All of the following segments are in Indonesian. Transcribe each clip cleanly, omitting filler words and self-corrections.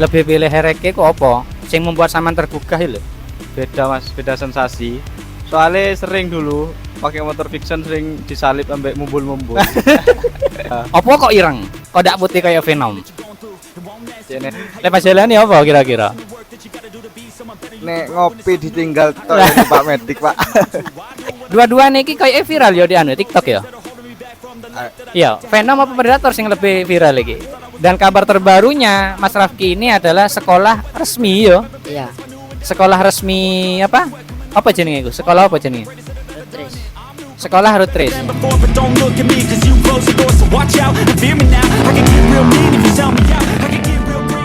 lebih pilih hereke kok apa? Sing membuat sampean tergugah lho. Beda Mas, beda sensasi. Soalnya sering dulu pakai motor fiction sering disalip ambek mumbul-mumbul. Apa kok ireng? Kok dak putih kayak Venom? Jene Lepas jalan apa kira-kira? Nek ngopi ditinggal tok ini Pak Medik, Pak. Dua-dua niki kayak viral ya di anu TikTok ya. Iya, Venom apa Predator sing lebih viral lagi. Dan kabar terbarunya Mas Rafki ini adalah sekolah resmi yo. Iya, Sekolah resmi apa? Apa jenenge iku? Sekolah apa jenenge? terus. Sekolah Road Race. before, but don't look at me, 'cause you close the door, so watch out and fear me now. I can get real mean if you tell me out. I can get real quick.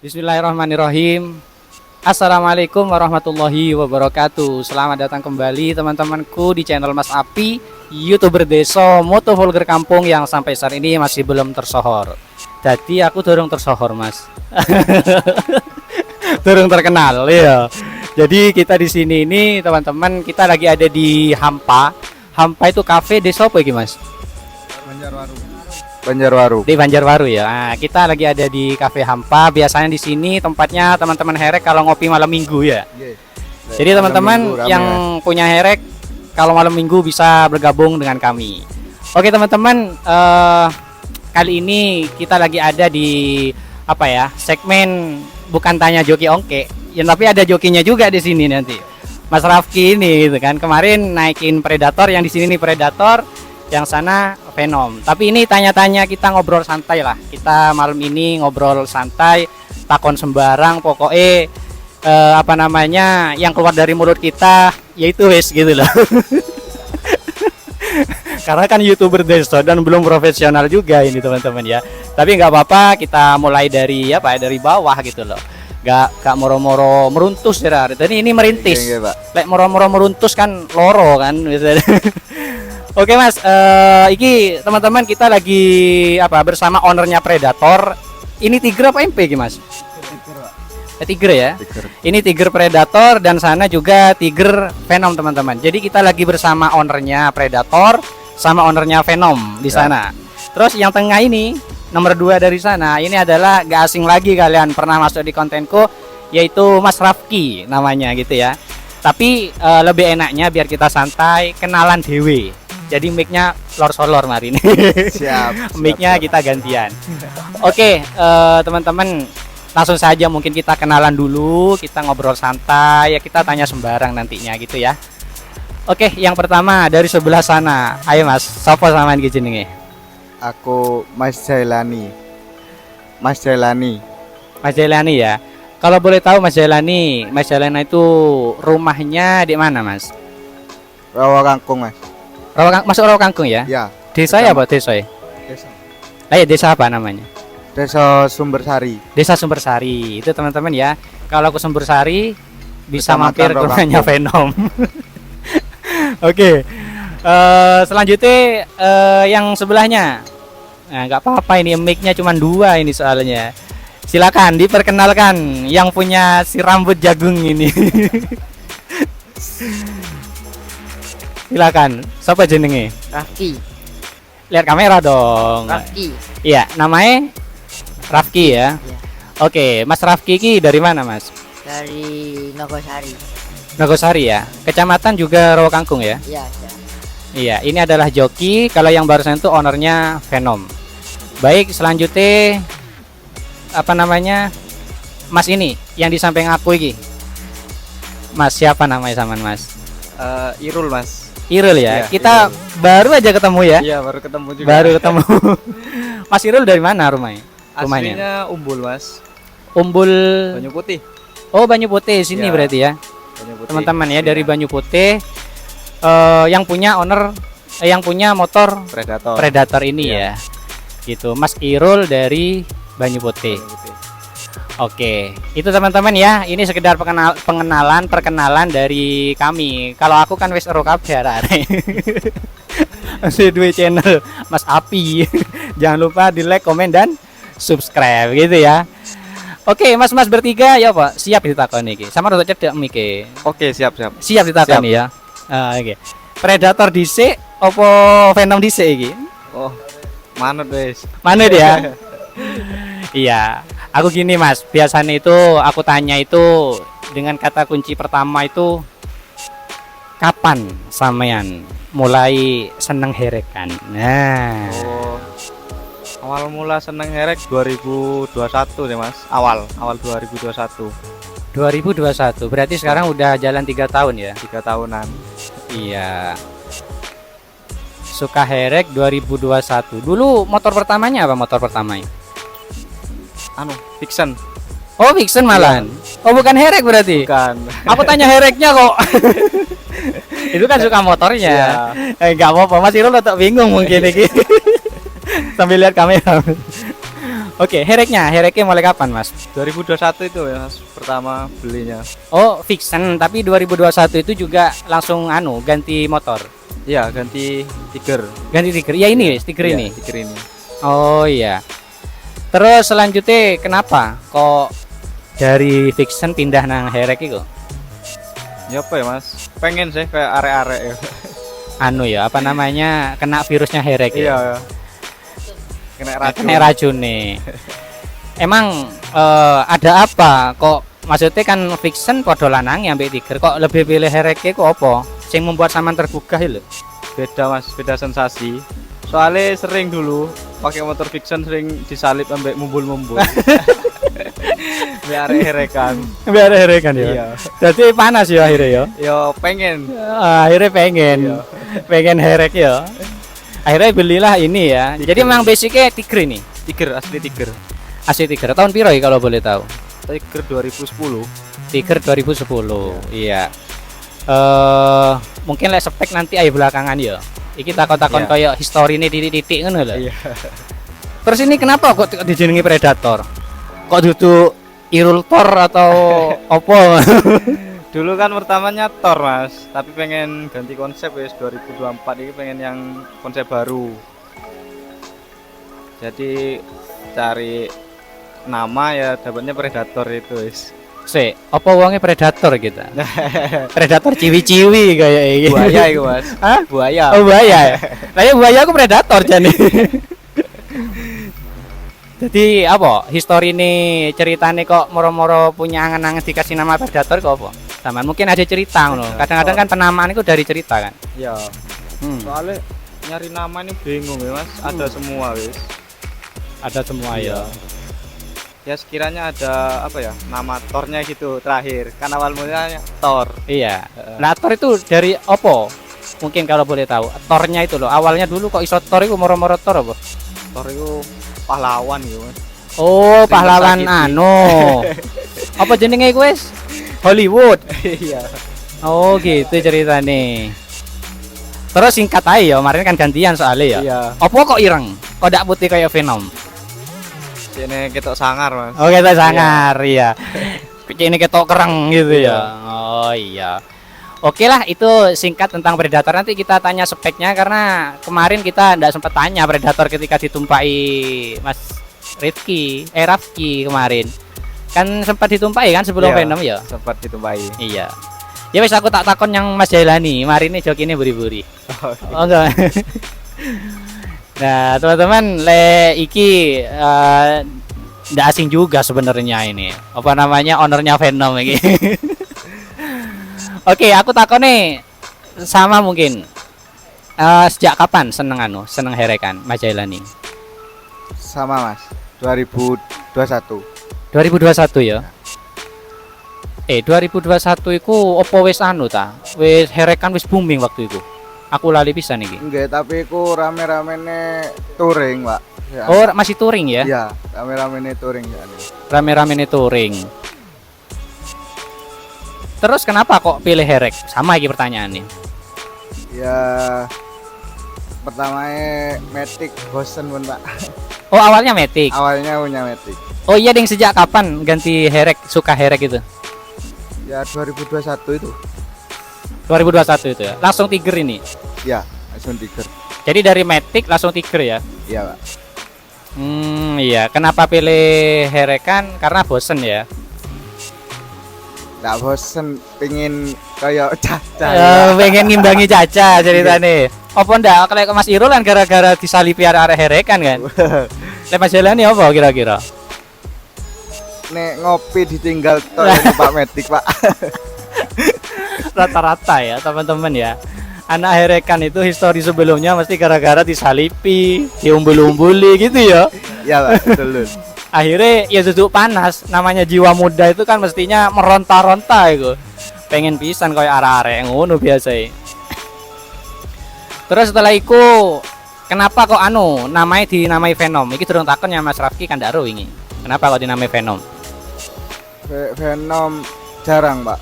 Bismillahirrahmanirrahim. Assalamualaikum warahmatullahi wabarakatuh. Selamat datang kembali teman-temanku di channel Mas Api, YouTuber desa moto vlogger kampung yang sampai saat ini masih belum tersohor. Jadi aku dorong tersohor, Mas. Dorong terkenal ya. Jadi kita di sini ini teman-teman, kita lagi ada di Hampa. Hampa itu kafe desa apa iki, Mas? Banjarwaru. Di Banjarwaru ya. Nah, kita lagi ada di Cafe Hampa. Biasanya di sini tempatnya teman-teman herek kalau ngopi malam minggu ya. Jadi teman-teman yang punya herek kalau malam minggu bisa bergabung dengan kami. Oke teman-teman, kali ini kita lagi ada di apa ya? Segmen bukan tanya joki ongke. Ya tapi ada jokinya juga di sini nanti. Mas Rafki ini gitu kan. Kemarin naikin Predator, yang di sini nih Predator, yang sana Venom. Tapi ini tanya-tanya, kita ngobrol santai lah. Kita malam ini ngobrol santai, takon sembarang, pokoknya apa namanya yang keluar dari mulut kita yaitu wes gitu loh. Karena kan YouTuber desa dan belum profesional juga ini teman-teman ya. Tapi nggak apa-apa, kita mulai dari apa ya, dari bawah gitu loh. Gak moro-moro meruntus ya. Jadi ini merintis. Iya, Pak. Lek moro-moro meruntus kan loro kan biasanya. Oke Mas, iki teman-teman kita lagi apa bersama ownernya Predator. Ini Tiger apa MP iki Mas? Tiger ya. Tiger. Ini Tiger Predator dan sana juga Tiger Venom teman-teman. Jadi kita lagi bersama ownernya Predator sama ownernya Venom di sana. Terus yang tengah ini nomor 2 dari sana ini adalah gak asing lagi, kalian pernah masuk di kontenku, yaitu Mas Rafki namanya gitu ya. Tapi lebih enaknya biar kita santai kenalan dewe. Jadi mic-nya lor solor hari ini. Siap. Mic-nya kita gantian. Oke, teman-teman, langsung saja mungkin kita kenalan dulu, kita ngobrol santai, ya kita tanya sembarang nantinya gitu ya. Oke, yang pertama dari sebelah sana. Ayo Mas, sapa sampean iki jenenge? Aku Mas Jailani. Mas Jailani. Mas Jailani ya. Kalau boleh tahu Mas Jailani itu rumahnya di mana Mas? Rawa Kangkung, Mas. Masuk Rawa Kangkung ya? Ya. Desa ya apa desa ya? Desa. Ya desa apa namanya? Desa Sumbersari. Desa Sumbersari. Itu teman-teman ya. Kalau ke Sumbersari bisa Kecamatan mampir ke Rawa rumahnya Kangkung. Venom. Oke. Selanjutnya yang sebelahnya. Nah, nggak apa-apa ini mic-nya cuma 2 ini soalnya. Silakan diperkenalkan yang punya si rambut jagung ini. Silakan. Siapa jenenge? Rafki. Lihat kamera dong. Rafki. Iya, namanya Rafki ya. Iya. Oke, Mas Rafki ini dari mana, Mas? Dari Nogosari. Nogosari ya. Kecamatan juga Rawa Kangkung ya. Iya, iya. Iya, ini adalah joki. Kalau yang barusan itu ownernya Venom. Baik, selanjutnya apa namanya Mas ini yang di samping aku iki. Mas siapa namanya sama Mas? Irul mas. Irul ya. Iya, Kita Irul. baru aja ketemu ya. Iya baru ketemu juga. Baru ketemu. Mas Irul dari mana rumahnya? Rumahnya. Aslinya Umbul mas. Umbul. Banyu Putih. Oh, Banyu Putih sini Iya. berarti ya. Banyu Putih. Teman-teman ya dari Iya. Banyu Putih. Yang punya owner yang punya motor Predator. Predator ini Iya. ya. Gitu. Mas Irul dari Banyu Putih. Banyu Putih. Oke, itu teman-teman ya. Ini sekedar perkenalan dari kami. Kalau aku kan wis ero kabeh arek. Masih dua channel Mas Api. Jangan lupa di like, komen dan subscribe gitu ya. Oke, Mas-mas bertiga ya Pak, siap ditakoni iki. Sama rada cedek mike. Oke siap. Siap ditakoni ya. Oke. Predator dhisik opo Venom dhisik iki? Oh manut wes. Mana dia? Iya, aku gini Mas, biasanya itu aku tanya itu dengan kata kunci pertama itu kapan sampean mulai seneng herekan? Nah, Oh awal mula seneng herek 2021 deh mas. Awal 2021. 2021, berarti sekarang udah jalan 3 tahun ya? 3 tahunan. Iya. Suka herek 2021. Dulu motor pertamanya apa motor pertamanya? Anu Vixen. Oh, Vixen malahan. Oh, bukan herek berarti. Bukan. Aku tanya hereknya kok. Itu kan suka motornya. Iya. Enggak apa-apa, Mas Irul tetap bingung mungkin iki. Sambil lihat kamera. Oke, hereknya mulai kapan, Mas? 2021 itu ya mas pertama belinya. Oh, Vixen, tapi 2021 itu juga langsung ganti motor. Iya ganti Tiger. Ganti stiker. Ya ini, stiker Iya, ini. Tiger ini. Oh iya. Terus selanjutnya kenapa kok dari Vixen pindah nang herek itu? Ya apa ya mas? Pengen sih kayak arek-arek ya. Apa namanya? Kena virusnya herek ya? Iya. Kena racun. Kena racun nih. Emang ada apa kok maksudnya kan Vixen podo lanang ya ambek Tiger kok lebih pilih herek kok apa? Sing membuat sampean tergugah lho. Beda mas, beda sensasi. Soalnya sering dulu pakai motor Vixen sering disalip ambek mumbul-mumbul. Biar herekan. Biar herekan ya. Iya. Jadi panas ya akhirnya ya. Yo pengen. Akhirnya pengen. Iya. Pengen herek ya. Akhirnya belilah ini ya. Jadi memang basicnya Tiger ini. Tiger asli Tiger. Asli Tiger. Tahun piro ya kalau boleh tahu? Tiger 2010. Tiger 2010. Iya. Mungkin lah spek nanti ayo belakangan ya. Iki takon-takon Iya. kayak history ini titik-titik ngono lho. Iya. Terus ini kenapa kok dijenengi Predator? Kok duduk Irul Thor atau opo? Dulu kan pertamanya Thor mas, tapi pengen ganti konsep wes 2024 ini pengen yang konsep baru. Jadi cari nama ya dapatnya Predator itu wes. Apa uangnya Predator kita? Predator ciwi-ciwi kayak ini. Buaya itu mas. Hah? Buaya. Oh buaya ya? Lah ya buaya aku Predator jane. Jadi apa? History ini ceritane kok moro-moro punya angan-angan dikasih nama Predator kok apa? Sama mungkin ada cerita ngono. Kadang-kadang kan penamaan itu dari cerita kan. Ya. Soalnya nyari nama ini bingung ya mas. Ada semua wes. Ada semua ya. Ya sekiranya ada apa ya nama Thor-nya gitu terakhir. Kan awal mulanya Thor. Iya. Nah, Thor itu dari opo? Mungkin kalau boleh tahu. Thor-nya itu loh. Awalnya dulu kok iso Thor itu moro-moro Thor apa? Thor itu pahlawan gitu mas. Oh, Sing pahlawan tersakiti. Apa jenenge iku wis? Hollywood. Iya. Oh, gitu ceritane. Terus singkat aja ya, kemarin kan gantian soalnya ya. Iya. Apa kok ireng? Kodak putih kayak Venom. Ini ketok sangar mas. Oh, kita sangar, iya. Ini ketok kereng gitu ya. Oh iya. Oke lah, itu singkat tentang Predator. Nanti kita tanya speknya karena kemarin kita tidak sempat tanya Predator ketika ditumpai Mas Rifki kemarin. Kan sempat ditumpai kan sebelum Iya, Venom ya? sempat ditumpai. Iya. Ya wis aku tak takon yang Mas Jailani. Mari ini jok ini buri-buri. Oh enggak. Nah, teman-teman, iki ndak asing juga sebenarnya ini. Apa namanya ownernya Venom ini. Oke, aku takon nih sama mungkin. Sejak kapan seneng herekan Mas Jailani? Sama mas, 2021. 2021 ya. 2021 iku opo wis anu ta? Wis herekan wis booming waktu itu. Aku lali pisan iki. Enggak, tapi ku rame-ramene touring, Pak. Ya. Oh, masih touring ya? Iya, rame-ramene touring ya. Rame-rame touring. Terus kenapa kok pilih Herek? Sama iki pertanyaannya. Ya pertamanya Matic bosen pun, Pak. Oh, awalnya Matic. Awalnya punya Matic. Oh iya, ding, sejak kapan ganti Herek, suka Herek itu? Ya 2021 itu. 2021 itu ya. Langsung Tiger ini. Ya, langsung Tiger. Jadi dari Matic langsung Tiger ya. Iya, Pak. Iya. Kenapa pilih Herekan? Karena bosen ya. Nggak bosen, pingin kayak caca. Pengen ngimbangi Caca ceritane. Apa ndak kalau Mas Irul kan gara-gara disalipi arek Herekan kan? Lek Mas Jalani apa kira-kira? Nek ngopi ditinggal tok ini Pak Matic, Pak. Rata-rata ya teman-teman ya. Anak Herekan itu histori sebelumnya mesti gara-gara disalipi, diumbul-umbuli gitu ya. Iya, Pak, betul. Akhirnya ya duduk panas, namanya jiwa muda itu kan mestinya meronta-ronta itu. Pengen pisan koyo arek-arek ngono biasa. Terus setelah itu kenapa kok namanya dinamai Venom? Iki durung takon ya Mas Rafki kan ndaro wingi. Kenapa kok dinamai Venom? Venom jarang, Pak.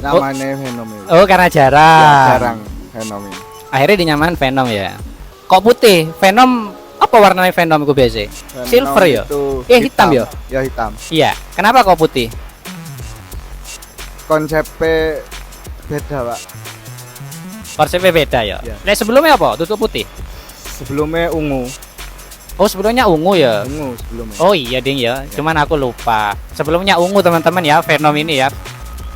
Namanya Venom itu. Oh, karena Ya, jarang. jarang Venom ini. Akhirnya dinyaman Venom ya. Kok putih? Venom apa warnanya Venom itu biasa? Venom Silver ya? itu Hitam ya? Ya hitam. Iya. Kenapa kok putih? Konsepnya beda, Pak. Konsepnya beda ya. Iya. Nah, sebelumnya apa? Tutup putih. Sebelumnya ungu. Oh, sebelumnya ungu ya. Ungu sebelumnya. Oh iya ding ya. Cuman aku lupa. Sebelumnya ungu teman-teman ya, Venom ini ya.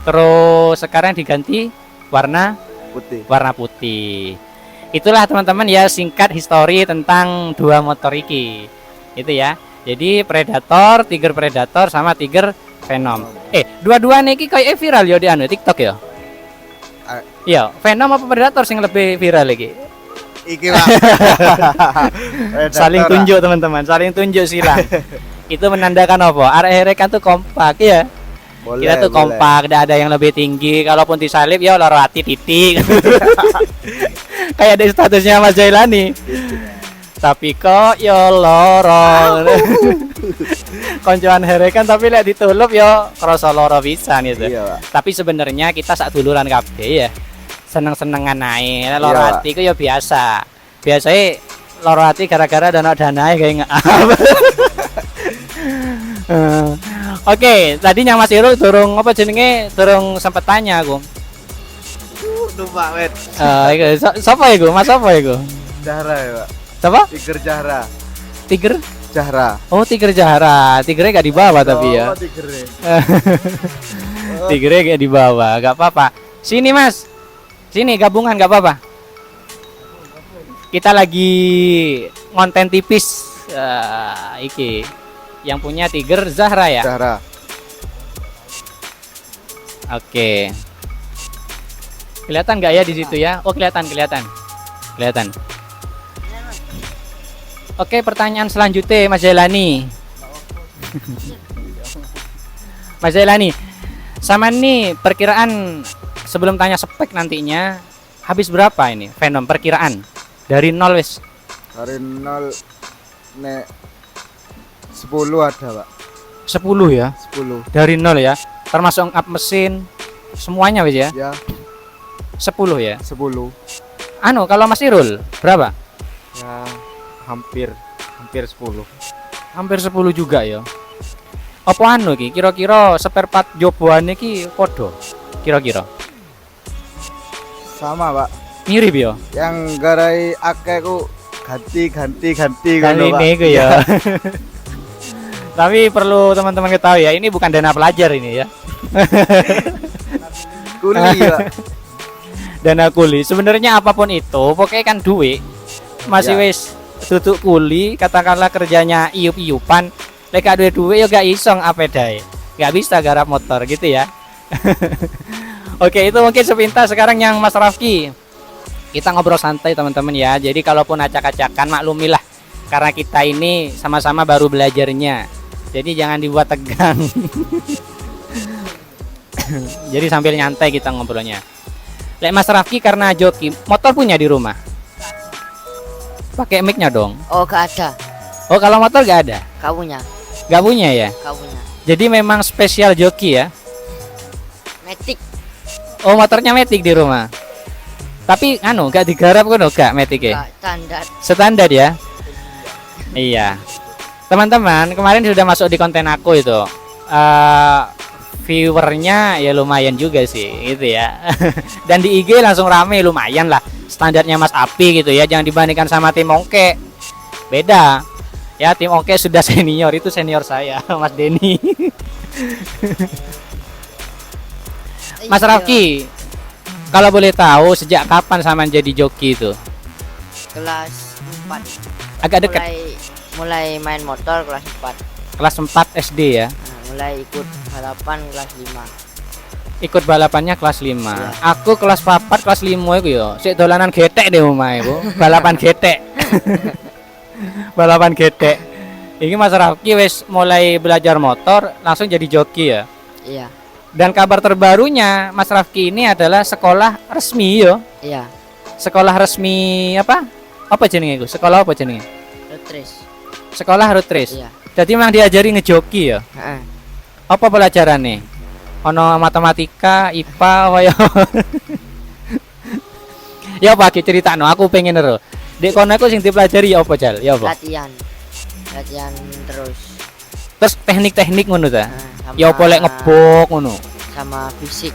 Terus sekarang diganti warna Putih. Itulah teman-teman ya singkat histori tentang dua motor iki. Itu ya. Jadi Predator, Tiger Predator sama Tiger Venom. Dua-dua iki kayak viral ya di TikTok ya. Iya, Venom apa Predator sing lebih viral lagi? Iki, Pak. Saling tunjuk teman-teman, saling tunjuk silang. Itu menandakan apa? Arek Herekan tuh kompak ya. Boleh, Kita tuh boleh. kompak, tidak ada yang lebih tinggi. Kalaupun disalip ya loro hati titik. Kayak di statusnya Mas Jailani. Tapi kok ya loro. Koncoan Herekan tapi lek ditulup ya krasa loro pisan gitu. Iya, Pak. Tapi sebenarnya kita sak duluran kabeh ya. Seneng-senengan naik. Loro Iya, hati ku ya biasa. Biasanya loro hati gara-gara dana-dana kayak nggak. Oke, tadinya Mas Irul durung apa jenenge durung sempet tanya aku. Lupa, Wet. Siapa iku? Mas apa iku? Zahra ya, Pak. Siapa? Tiger Zahra. Tiger? Zahra. Oh, Tiger Zahra. Tigernya gak dibawa tapi ya. Oh, Tigernya. Tigernya gak dibawa, gak apa-apa. Sini Mas. Sini gabungan gak apa-apa. Kita lagi ngonten tipis. Iki yang punya Tiger Zahra ya. Zahra. Oke. Kelihatan nggak ya di situ ya? Oh kelihatan. Oke, pertanyaan selanjutnya Mas Jailani. Mas Jailani, sama nih perkiraan sebelum tanya spek nantinya habis berapa ini Venom perkiraan dari 0 wis? Dari 0 nek 10 ada, Pak. 10 ya? 10. Dari 0 ya? Termasuk up mesin semuanya wis ya? Ya, 10 ya? 10. Kalau Mas Irul berapa? Ya hampir 10. Hampir 10 juga ya. Apa ki kira-kira spare part joboane ki podo kira-kira? Sama, Pak. Mirip ya? Yang garai akeh ku ganti Kali ngono, Pak. ini ku ya. Tapi perlu teman-teman ketahui ya, ini bukan dana pelajar ini ya. Kuli, Pak. Dana kuli. Sebenarnya apapun itu, pokoknya kan duit. Masih Ya. wis tutuk kuli, katakanlah kerjanya iup-iupan. Lek gak duwe ya gak iso ngapedae. Gak bisa garap motor gitu ya. Oke, itu mungkin sepintas sekarang yang Mas Rafki. Kita ngobrol santai teman-teman ya. Jadi kalaupun acak-acakan maklumilah karena kita ini sama-sama baru belajarnya. Jadi jangan dibuat tegang. Jadi sambil nyantai kita ngobrolnya. Lek Mas Rafki karena joki, motor punya di rumah. Pakai mic-nya dong. Oh, gak ada. Oh, kalau motor gak ada? Kau punya. Gak punya ya? Kau punya. Jadi memang spesial joki ya? Matic. Oh, motornya metik di rumah. Tapi anu gak digarap kan gak metik ya? Gak standar. Standar ya? Iya. Teman-teman, kemarin sudah masuk di konten aku itu. Viewernya ya lumayan juga sih gitu ya. Dan di IG langsung rame, lumayan lah. Standarnya Mas Api gitu ya. Jangan dibandingkan sama tim Ongke. Beda. Ya, tim Ongke sudah senior, itu senior saya, Mas Denny. Mas Iya. Rafki, kalau boleh tahu sejak kapan sama jadi joki itu? Kelas 4. Agak dekat. Mulai main motor kelas 4. Kelas 4 SD ya. Nah, mulai ikut balapan kelas 5. Ikut balapannya kelas 5. Iya. Aku kelas 4 kelas 5 itu yo. Sik dolanan getek deh omah iku. Balapan getek. Balapan getek. Ini Mas Rafki wis mulai belajar motor langsung jadi joki ya. Iya. Dan kabar terbarunya Mas Rafki ini adalah sekolah resmi yo. Iya. Sekolah resmi apa? Apa jenenge iku? Sekolah apa jenenge? Terus. Sekolah road race. Iya. Jadi memang diajari ngejoki ya. Heeh. Apa pelajarannya? Ono matematika, IPA, apa ya? Ya Pak, cerita no, aku pengen ero. Dek kono aku sing dipelajari ya apa Jal? Ya apa? Latihan. Latihan terus. Terus teknik-teknik ngono ta? Sama, Ya apa lek ngebok ngono. sama fisik.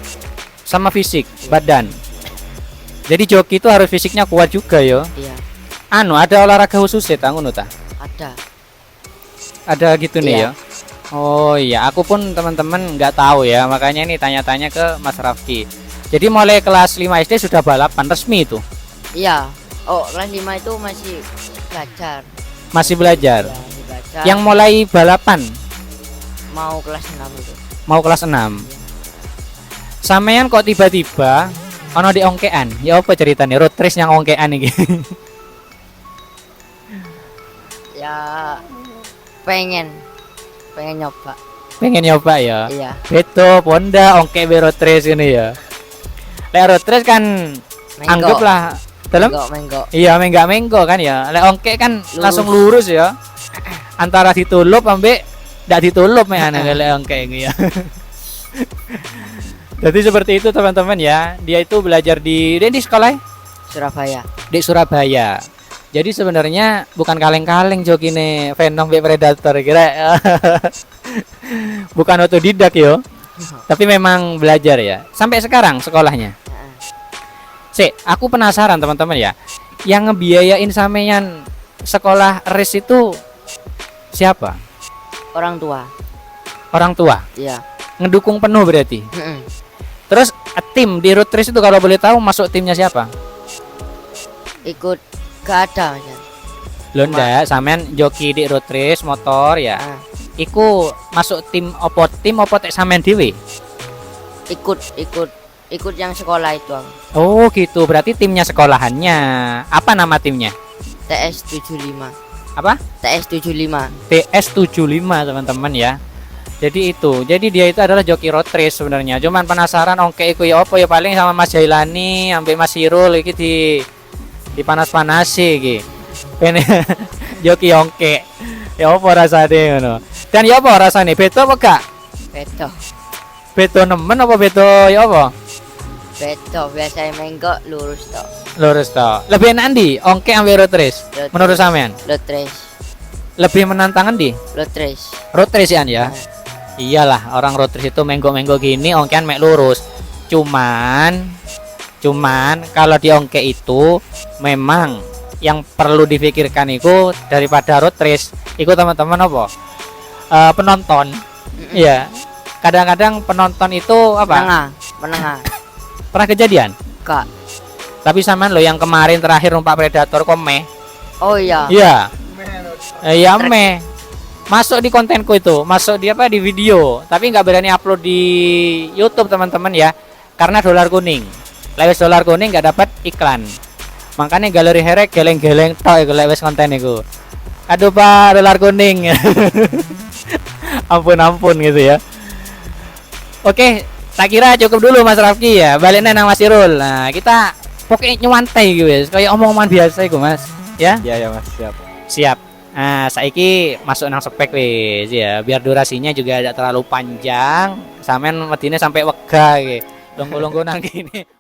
Sama fisik, badan. Jadi joki itu harus fisiknya kuat juga ya. Iya. Anu, ada olahraga khusus ya ta ngono ta? Ada. Ada gitu nih Iya. ya. Oh iya, aku pun teman-teman nggak tahu ya, makanya ini tanya-tanya ke Mas Rafki. Jadi mulai kelas 5 SD sudah balapan resmi itu. Iya. Oh, kelas 5 itu masih belajar. Masih belajar. Ya, masih belajar. Yang mulai balapan mau kelas 6 itu. mau kelas 6. Sampean kok tiba-tiba ono di ongkean? Ya apa ceritanya road race yang ongkean iki? Ya pengen nyoba. Pengen nyoba ya. Iya. Beto, Honda, ongke be road race ini ya. Lek road race kan anggaplah dalam Menggo. iya menggo kan ya. Lek ongke kan Lurus. langsung lurus ya. Antara ditulup ambek ndak ditulup meh ana lek ongke ini ya. Jadi seperti itu teman-teman ya. Dia itu belajar di sekolah Surabaya. di Surabaya. Jadi sebenarnya bukan kaleng-kaleng jokine Venom be Predator kira. Bukan otodidak yo. Tapi memang belajar ya. Sampai sekarang sekolahnya. Heeh. Sik, aku penasaran teman-teman ya. Yang ngebiayain sampean sekolah race itu siapa? Orang tua. Orang tua. Iya. Ngedukung penuh berarti. Heeh. Terus tim di road race itu kalau boleh tahu masuk timnya siapa? Ikut gak ada Mas. Lho ndak, sampean joki di road race motor ya. Ah, Iku masuk tim opo tek sampean dhewe? ikut yang sekolah itu aku. Oh gitu, berarti timnya sekolahannya. Apa nama timnya? TS 75. Apa? TS 75. TS75 teman-teman ya. Jadi itu, jadi dia itu adalah joki road race sebenarnya. Cuman penasaran ongke iku ya apa ya paling sama Mas Jailani sampai Mas Sirul iki di panas-panasi iki. Pene joki ongke. Ya apa rasane ngono. Dan ya apa rasane? Beto apa gak? Beto. Beto nemen apa beto ya apa? Beto biasanya menggo lurus toh. Lurus toh. Lebih enak ndi? Ongke ambil road race. Road Menurut race. sampean? Road race. Lebih menantang ndi? Road race. Road race ya. Iyalah, orang road race itu menggo-menggo gini, ongkean mek lurus. Cuman kalau di ongke itu memang yang perlu difikirkan itu daripada road race, itu teman-teman apa? Penonton. Iya. Kadang-kadang penonton itu apa? Menengah. Pernah kejadian? Kak. Tapi samaan lo yang kemarin terakhir numpak Predator kok meh. Oh iya. Iya. Iya meh. Masuk di kontenku itu, masuk di apa di video, tapi nggak berani upload di YouTube teman-teman ya, karena dolar kuning. Lewes dolar kuning nggak dapat iklan. Makanya galeri herek geleng-geleng tok iku lewes konten iku. Aduh Pak, dolar kuning. ampun gitu ya. Oke, tak kira cukup dulu Mas Rafki ya. Baliknya nang Mas Irul. Nah, kita pokoknya nyantai gitu ya. Kayak omong-omongan biasa iku, Mas. Ya? Iya ya Mas, siap. Siap. Nah, saiki masuk nang spek wis ya. Biar durasinya juga tidak terlalu panjang. Sampean medine sampai wega iki. Longgo-longgo nang kene.